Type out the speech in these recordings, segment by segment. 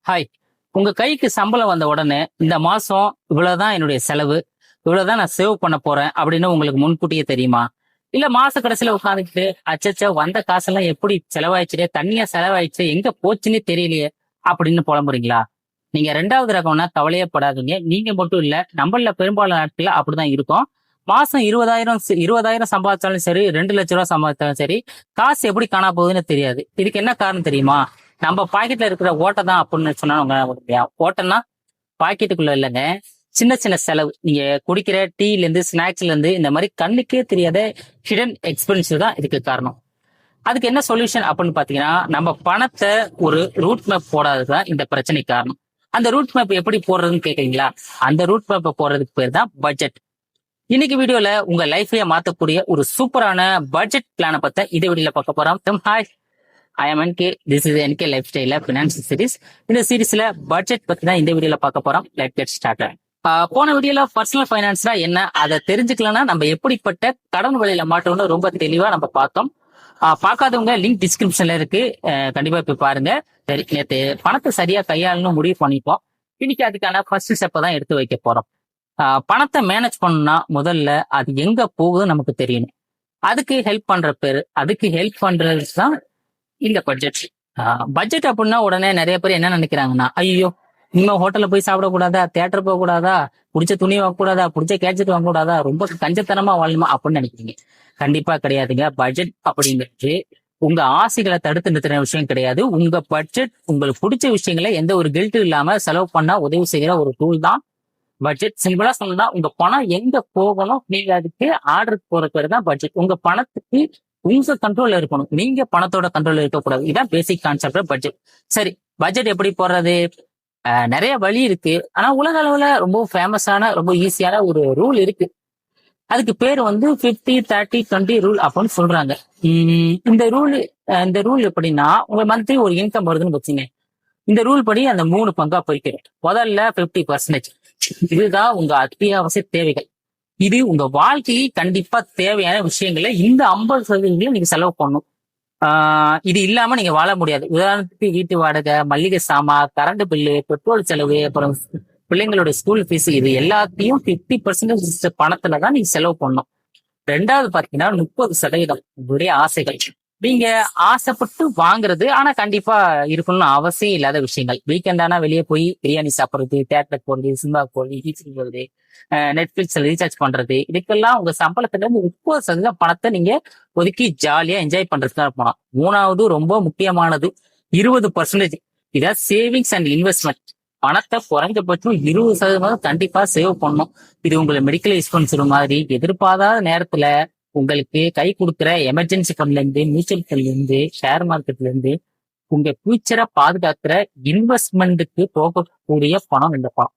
Hi. உங்க கைக்கு சம்பளம் வந்த உடனே இந்த மாசம் இவ்வளவுதான் என்னுடைய செலவு, இவ்வளவுதான் நான் சேவ் பண்ண போறேன் அப்படின்னு உங்களுக்கு முன்கூட்டியே தெரியுமா? இல்ல மாச கடைசியில உட்காந்துக்கிட்டு அச்சச்சோ வந்த காசெல்லாம் எப்படி செலவாயிடுச்சு, தண்ணியா செலவாயிடுச்சு, எங்க போச்சுன்னே தெரியலையே அப்படின்னு புலம்புறீங்களா? நீங்க ரெண்டாவது ரகம்னா கவலையே படாதீங்க. நீங்க மட்டும் இல்ல, நம்மள பெரும்பாலான நாட்கள்ல அப்படிதான் இருக்கும். மாசம் 20,000 சம்பாதிச்சாலும் சரி, 2 லட்சம் ரூபாய் சம்பாதிச்சாலும் சரி, காசு எப்படி காணா போகுதுன்னு தெரியாது. இதுக்கு என்ன காரணம் தெரியுமா? நம்ம பாக்கெட்ல இருக்கிற ஓட்டை தான் அப்படின்னு சொன்னா ஓட்டைன்னா பாக்கெட்டுக்குள்ள இல்லைங்க. சின்ன சின்ன செலவு, நீங்க குடிக்கிற டீல இருந்து ஸ்நாக்ஸ்ல இருந்து இந்த மாதிரி கண்ணுக்கே தெரியாத ஹிடன் எக்ஸ்பென்சிவ் தான் இதுக்கு காரணம். அதுக்கு என்ன சொல்யூஷன் அப்படின்னு பாத்தீங்கன்னா, நம்ம பணத்தை ஒரு ரூட் மேப் போடாததுதான் இந்த பிரச்சனைக்கு காரணம். அந்த ரூட் மேப் எப்படி போடுறதுன்னு கேக்குறீங்களா? அந்த ரூட் மேப்பை போடுறதுக்கு பேர் தான் பட்ஜெட். இன்னைக்கு வீடியோல உங்க லைஃபையே மாத்தக்கூடிய ஒரு சூப்பரான பட்ஜெட் பிளானை பத்தி இந்த வீடியோல பார்க்க போறோம். Hi, I am NK. This is NK life ஸ்டைல பினான்சியல் சீரிஸ். இந்த சீரிஸ்ல பட்ஜெட் பத்தி தான் இந்த வீடியோல பார்க்க போறோம். Let's get started. போன வீடியோல பர்சனல் ஃபைனான்ஸ்னா என்ன, அதை தெரிஞ்சுக்கலன்னா நம்ம எப்படிப்பட்ட கடன் வழியில மாட்டோம்னு ரொம்ப தெளிவா நம்ம பார்த்தோம். பார்க்காதவங்க லிங்க் டிஸ்கிரிப்ஷன்ல இருக்கு, கண்டிப்பா போய் பாருங்க. சரி, நேற்று பணத்தை சரியா கையாளணும் முடிவு பண்ணிப்போம். இன்னைக்கு அதுக்கான ஃபர்ஸ்ட் ஸ்டெப்பை தான் எடுத்து வைக்க போறோம். பணத்தை மேனேஜ் பண்ணணும்னா முதல்ல அது எங்க போகுதுன்னு நமக்கு தெரியணும். அதுக்கு ஹெல்ப் பண்றது தான் இந்த பட்ஜெட். பட்ஜெட் அப்படின்னா உடனே நிறைய பேர் என்ன நினைக்கிறாங்கன்னா, ஐயோ இனிமே ஹோட்டல்ல போய் சாப்பிடக்கூடாதா, தியேட்டர் போக கூடாதா, பிடிச்ச துணி வாங்க கூடாதா, பிடிச்ச கேட்ஜெட் வாங்க கூடாதா, ரொம்ப கஞ்சத்தனமா வாழணுமா அப்படின்னு நினைக்கிறீங்க. கண்டிப்பா கிடையாதுங்க. பட்ஜெட் அப்படிங்கிறது உங்க ஆசைகளை தடுத்து நிறுத்தின விஷயம் கிடையாது. உங்க பட்ஜெட் உங்களுக்கு பிடிச்ச விஷயங்களை எந்த ஒரு கில்ட்டும் இல்லாம செலவு பண்ணா உதவி செய்யற ஒரு டூல் தான் பட்ஜெட். சிம்பிளா சொல்லணும்னா, உங்க பணம் எங்க போகணும், நீங்க அதுக்கு ஆர்டர் போற பேர் தான் பட்ஜெட். உங்க பணத்துக்கு உங்க கண்ட்ரோல்ல இருக்கணும், நீங்க பணத்தோட கண்ட்ரோல்ல இருக்கக்கூடாது. இதான் பேசிக் கான்செப்ட் பட்ஜெட். சரி, பட்ஜெட் எப்படி போடுறது? நிறைய வழி இருக்கு. ஆனா உலக அளவுல ரொம்ப ஃபேமஸான ரொம்ப ஈஸியான ஒரு ரூல் இருக்கு. அதுக்கு பேர் வந்து 50-30-20 ரூல் அப்படின்னு சொல்றாங்க. இந்த ரூல் எப்படின்னா, உங்க மந்த்லி ஒரு இன்கம் வருதுன்னு வச்சுங்க. இந்த ரூல் படி அந்த 3 பங்கா பிரிக்கிறோம். முதல்ல 50%. இதுதான் உங்க அத்தியாவசிய தேவைகள். இது உங்க வாழ்க்கைக்கு கண்டிப்பா தேவையான விஷயங்களை இந்த 50% நீங்க செலவு பண்ணணும். இது இல்லாம நீங்க வாழ முடியாது. உதாரணத்துக்கு வீட்டு வாடகை, மல்லிகை சாமான், கரண்ட் பில்லு, பெட்ரோல் செலவு, அப்புறம் பிள்ளைங்களோட ஸ்கூல் ஃபீஸ், இது எல்லாத்தையும் 50% பணத்துல தான் நீங்க செலவு பண்ணணும். ரெண்டாவது பாத்தீங்கன்னா 30% உங்களுடைய ஆசைகள். நீங்க ஆசைப்பட்டு வாங்குறது, ஆனா கண்டிப்பா இருக்கணும்னு அவசியம் இல்லாத விஷயங்கள். வீக்கெண்ட் ஆனா வெளியே போய் பிரியாணி சாப்பிடுறது, தேட்டருக்கு போறது, சினிமா போறது, பீச்சுக்கு போறது, நெட்ஃபிளிக்ஸ்ல ரீசார்ஜ் பண்றது, இதுக்கெல்லாம் உங்க சம்பளத்துல இருந்து 30% பணத்தை நீங்க ஒதுக்கி ஜாலியா என்ஜாய் பண்றதுக்கு தான் பணம். மூணாவது ரொம்ப முக்கியமானது 20%. இதான் சேவிங்ஸ் அண்ட் இன்வெஸ்ட்மெண்ட். பணத்தை குறைஞ்சபட்சம் 20% கண்டிப்பா சேவ் பண்ணணும். இது உங்களை மெடிக்கல் எக்ஸ்பென்ஸ் மாதிரி எதிர்பாராத நேரத்துல உங்களுக்கு கை கொடுக்குற எமர்ஜென்சி ஃபண்ட்ல இருந்து, மியூச்சுவல் ஃபண்ட்ல இருந்து, ஷேர் மார்க்கெட்ல இருந்து உங்க ஃபியூச்சரை பாதுகாக்கிற இன்வெஸ்ட்மெண்ட்டுக்கு போகக்கூடிய பணம் இந்த பணம்.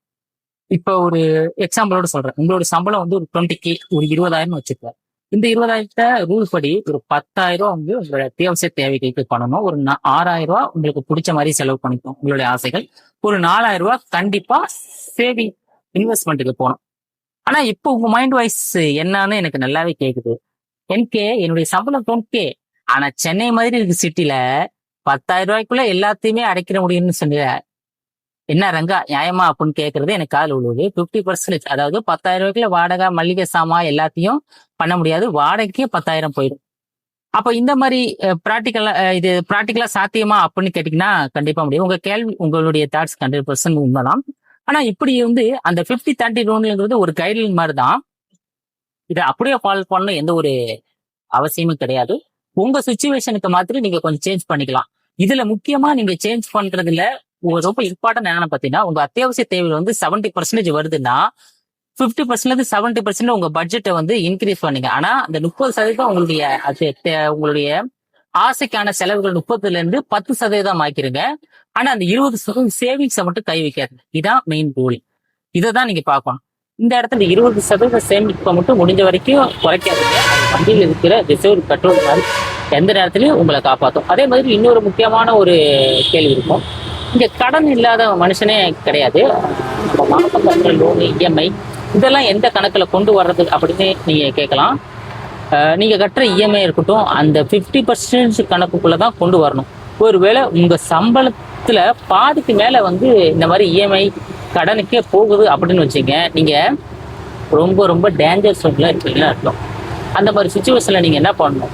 இப்ப ஒரு எக்ஸாம்பிளோட சொல்றேன். உங்களோட சம்பளம் வந்து ஒரு 20K, ஒரு 20,000 வச்சுக்க. இந்த 20,000 ரூல் படி ஒரு 10,000 வந்து உங்களோட அத்தியாவசிய தேவைகளுக்கு பண்ணணும். ஒரு 6,000 உங்களுக்கு பிடிச்ச மாதிரி செலவு பண்ணிக்கணும், உங்களுடைய ஆசைகள். ஒரு 4,000 கண்டிப்பா சேவிங் இன்வெஸ்ட்மெண்ட்டுக்கு போகணும். ஆனா இப்போ உங்க மைண்ட் வாய்ஸ் என்னன்னு எனக்கு நல்லாவே கேக்குது. என்னுடைய சம்பளம் 10K, ஆனா சென்னை மாதிரி இருக்கு சிட்டில 10,000 எல்லாத்தையுமே அடைக்கிற முடியும்னு சொன்ன என்ன ரங்கா, நியாயமா அப்படின்னு கேட்கறது எனக்கு கால் விழுவுது. 50%, அதாவது 10,000 வாடகை, மல்லிகை சாமான் எல்லாத்தையும் பண்ண முடியாது. வாடகைக்கே 10,000 போயிடும். அப்ப இந்த மாதிரி பிராக்டிக்கலா சாத்தியமா அப்படின்னு கேட்டீங்கன்னா கண்டிப்பா முடியும். உங்க கேள்வி, உங்களுடைய தாட்ஸ் 100% உண்மைதான். ஆனா இப்படி வந்து அந்த 50-30 ரூல்ங்கிறது ஒரு கைட்லைன் மாதிரி தான். இதை அப்படியே ஃபாலோ பண்ணணும் எந்த ஒரு அவசியமும் கிடையாது. உங்க சுச்சுவேஷனுக்கு மாத்திரம் நீங்க கொஞ்சம் சேஞ்ச் பண்ணிக்கலாம். இதுல முக்கியமா நீங்க சேஞ்ச் பண்றதுல ரொம்ப இம்பார்ட்டன் என்னன்னு பாத்தீங்கன்னா, உங்க அத்தியாவசிய தேவைகள் வந்து 70% வருதுன்னா 50% 70% உங்க பட்ஜெட்டை வந்து இன்க்ரீஸ் பண்ணுங்க. ஆனா அந்த 30% உங்களுடைய ஆசைக்கான செலவுகள் 30% இருந்து 10% ஆக்கிருங்க. ஆனா அந்த 20% சேவிங்ஸை மட்டும் கை வைக்காது. இதான் மெயின் ரூல். இதை தான் நீங்க பார்க்கணும். இந்த இடத்துல 20% சேமிப்பை மட்டும் முடிஞ்ச வரைக்கும் குறைக்காதீங்க. அது வண்டியில் இருக்கிற ரிசர்வ் பெட்ரோல் மாதிரி எந்த நேரத்திலையும் உங்களை காப்பாற்றும். அதே மாதிரி இன்னொரு முக்கியமான ஒரு கேள்வி இருக்கும். இங்க கடன் இல்லாத மனுஷனே கிடையாது. மாசம் கட்டுற லோனு, EMI இதெல்லாம் எந்த கணக்குல கொண்டு வர்றது அப்படின்னு நீங்க கேட்கலாம். நீங்க கட்டுற EMI இருக்கட்டும், அந்த 50% கணக்குக்குள்ளதான் கொண்டு வரணும். ஒருவேளை உங்க சம்பளத்தை இதுல பாதிக்கு மேல வந்து இந்த மாதிரி இஎம்ஐ கடனுக்கே போகுது அப்படின்னு வச்சுங்க, நீங்க ரொம்ப ரொம்ப டேஞ்சர் ஜோன்ல இருக்கீங்களா அர்த்தம். அந்த மாதிரி சுச்சுவேஷன்ல நீங்க என்ன பண்ணணும்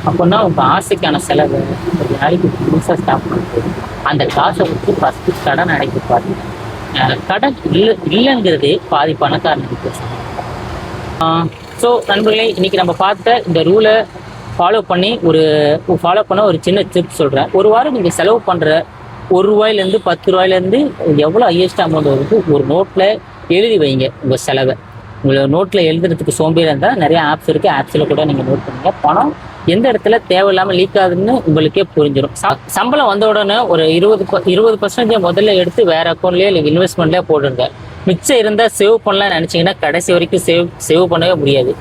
அப்படின்னா, உங்க ஆசைக்கான செலவு ஒரு நாளைக்கு புதுசாக ஸ்டாப் பண்ணுறது, அந்த காசை வச்சு ஃபர்ஸ்ட் கடன் அடைக்க பாருங்க. கடன் இல்லைங்கிறதே பாதி பணக்காரனுக்கு. ஸோ நண்பர்களே, இன்னைக்கு நம்ம பார்த்த இந்த ரூலை ஃபாலோ பண்ண ஒரு சின்ன டிப் சொல்கிறேன். ஒரு வாரம் நீங்கள் செலவு பண்ணுற ₹1 ₹10 எவ்வளோ ஹையஸ்ட் அமௌண்ட் வருது ஒரு நோட்டில் எழுதி வைங்க. உங்கள் செலவை உங்களை நோட்டில் எழுதுறதுக்கு சோம்பேறியாக இருந்தால் நிறைய ஆப்ஸ் இருக்குது. ஆப்ஸில் கூட நீங்கள் நோட் பண்ணுங்க. பணம் எந்த இடத்துல தேவையில்லாமல் லீக் ஆகுதுன்னு உங்களுக்கே புரிஞ்சிடும். சம்பளம் வந்த உடனே ஒரு 20% முதல்ல எடுத்து வேற அக்கௌண்ட்லேயே இல்லை இன்வெஸ்ட்மெண்ட்லேயே போடுங்க. மிச்சம் இருந்தால் சேவ் பண்ணலாம்னு நினச்சிங்கன்னா கடைசி வரைக்கும் சேவ் பண்ணவே முடியாது.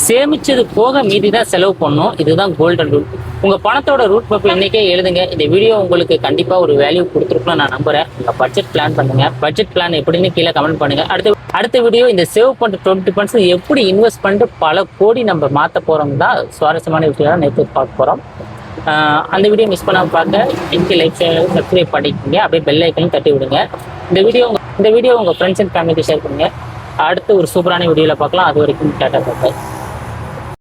சேமிச்சது போக மீதி தான் செலவு பண்ணணும். இதுதான் கோல்டன் ரூல். உங்கள் பணத்தோட ரூட் மேப் இன்னைக்கே எழுதுங்க. இந்த வீடியோ உங்களுக்கு கண்டிப்பாக ஒரு வேல்யூ கொடுத்துருக்குன்னு நான் நம்புறேன். உங்கள் பட்ஜெட் பிளான் பண்ணுங்க. பட்ஜெட் பிளான் எப்படின்னு கீழே கமெண்ட் பண்ணுங்க. அடுத்த வீடியோ இந்த சேவ் பண்ணுற 20% எப்படி இன்வெஸ்ட் பண்ணிட்டு பல கோடி நம்ம மாற்ற போகிறோம் தான் சுவாரஸ்யமான விஷயம் நேற்று பார்க்க போகிறோம். அந்த வீடியோ மிஸ் பண்ணாமல் பார்க்க எனக்கு லைக் சப்ஸ்கிரைப் பண்ணிக்கோங்க. அப்படியே பெல் ஐக்கனையும் தட்டி விடுங்க. இந்த வீடியோ உங்கள் ஃப்ரெண்ட்ஸ் அண்ட் ஃபேமிலிக்கு ஷேர் பண்ணுங்கள். அடுத்து ஒரு சூப்பரான வீடியோவில் பார்க்கலாம். அது வரைக்கும் டாட்டா பாய்.